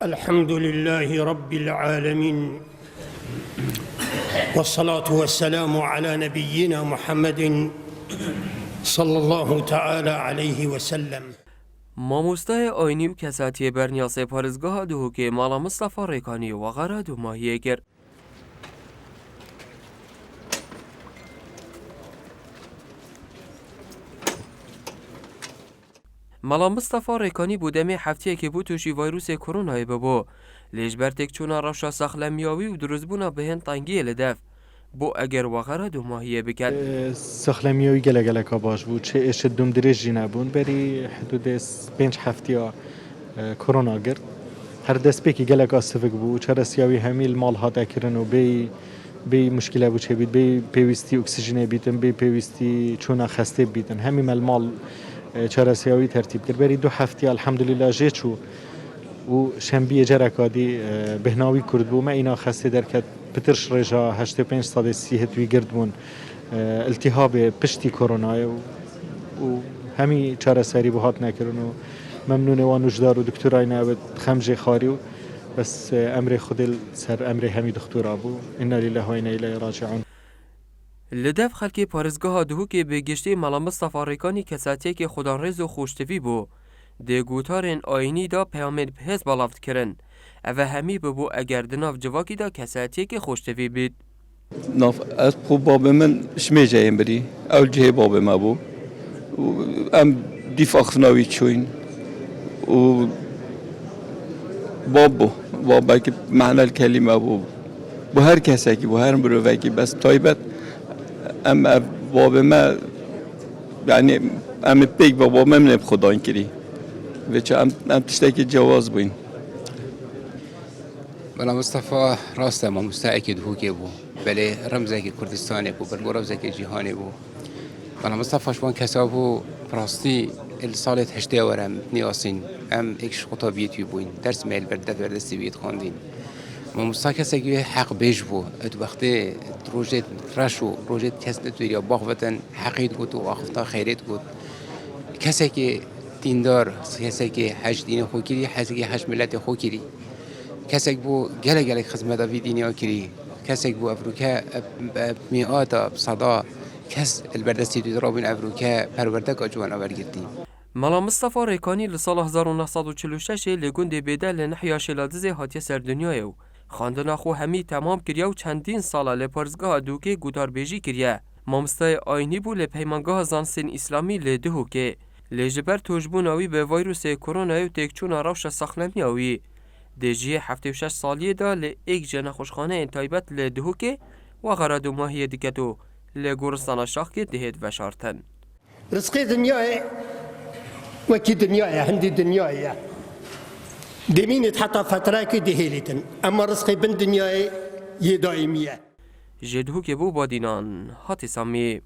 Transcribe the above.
الحمد لله رب العالمين، والصلاة والسلام على نبينا محمد صلى الله تعالى عليه وسلم. مامۆستای ئاینی و کەساتیە بەرنیاسێ پارێزگاها دووهوکێ ماڵا مستەفا ڕێکانی و وەغەرە دووماهیە کرد. ماڵا مستەفا ڕێکانی بوو دەمێ هەفتەیەکێ بوو تووشی ڤایرۆسێ کۆرۆنایە ببوو. لێژبەرتێک چوونە ڕەوشە سەخلەمیاوی و دروستبوونا بەهێن تەنگیە لە دەف. بۆ ئەگەر وەغەرە دووماهیە بکات. سەخلەمیاوی گەلەگەلەکە باش بوو، چێ ئێشت دوم درێژی نەبوون، بەری حدودێ 5 هەفتەیە کۆرۆنا گرت. هەر دەستپێکی گەلەکە سڤک بوو، چەرەسیاوی هەمیل ماڵ هاتەکردن و بێ مشکلە بوو چێ بیت، بێ پێویستی ئۆکسیژنێ بیتن، بێ پێویستی چوونە خەستێ بیتن، هەمی مەلماڵ چەرەسیاوی تەرتیب کرد. بەری 2 هەفتەیە الحەمدولیلا ژێ چوو و شەمبیە جەرەکادی بهناوی کورد بوو، مە ئینا خەستێ دەرکەت پترش ڕێژە 85% هەتوی گرت بوون التیهابێ پشتی کۆرۆنایە و هەمی چارەسەری بۆ هات نەکردن و مەمنونێ وان وژدار و دکتۆرای ناوێت خەمژێ خاری و بەس ئەمرێ خودێ سەر ئەمرێ هەمی دکتۆرا بوو. ئینا لیلله و ئینا ئیلەیهی ڕاجعون. لە دەف خەڵکی پارێزگاها دووهوکێ بێگەشتەی ماڵا مستەفا ڕێکانی کەساتیەکی خودانڕێز و خۆشتەوی بوو. دێگوتارên ئاینیدا پەیامên بەهێز بەڵاو دکردن. ئەvە هەمی ببوو ئەگەر di nav civakî da kesatiyekê xweştevî bît. Nav ez xwe babê min şmêjeyên birî, ew cihê babê me bû. Em dîf axivnavî çûyîn û bab bû. Babekî mehnel kelîme bû. Bu her kesekî, bu her mirovekî bes taybet em ev babê me yani em ê pêk ve babê min ê bi xudan kirî. Vêçe em tiştekî cewaz bûyîn. ماڵا مستەفا ڕاستە مامۆستایەکی دووهوکێ بوو، بەلێ ڕەمزێکی کوردستانێک بوو، بەرگۆڕەوزێکی جیهانی بوو. ماڵا مستەفاش وان کەسا بوو ڕاستی ساڵێت هەشتێ وەرە نیاسین ئەم ئێکش قوتابیەتی بووین، دەرسمە ئەلبەردە بەردەستی بێت خواندین. مامۆستا کەسێکی حەق بێژ بوو، ئەت وەختێ ڕۆژێت ڕەش و ڕۆژێت کەس نەتوێریە باخوەتەن حەقیت گوت و ئاخفتا خەیرێت گوت. کەسێکی دیندار، کەسێکی هەش دینی خۆکیری، کەسێکی هەش ملەتی خۆکیری. کەسێک بوو گەلێک خزمەتەوی دینیا کردی، کەسێک بوو ئەڤروکە میئاتە سەدا کەس البەردەستی دوودڕابوون ئەڤروکە پەروەردەکە جوانە وەرگرتی. ماڵا مستەفا ڕێکانی لە ساڵە 1946 لە گوندێ بێدە لە نەحیا شێلادزێ هاتیە سەردنیایە و خواندنا خۆ هەمی تەمام کردیا و چەندین ساڵە لە پارێزگاها دووکێ گوتاربێژی کردیە. مامۆستای ئاینی بوو لە پەیمانگاها زانستین ئیسلامی لە دووهوکێ. لێژبەر تۆشبوونەوەی بە ڤایرۆسێ کۆرۆنایە و تێکچوونە ڕەوشە سەخلەمیاوی. دێژیە 76 ساڵیەدا لە ئێک نەخۆشخانەیەن تایبەت لە دووهوکێ وەغەرە دووماهیە دیکەت و لە گۆڕستانە شاخکێ دەهێت بەشارتن. رزقی دنیایە وەکی دنیایە، هەندی دنیایە دەمینێت حتا فترەیەکی دەهێلیتن، ئەمە رزقی بن دنیایە یە دائیمیە. ژێ دووهوکێ بوو بۆ دینان هاتی سامی.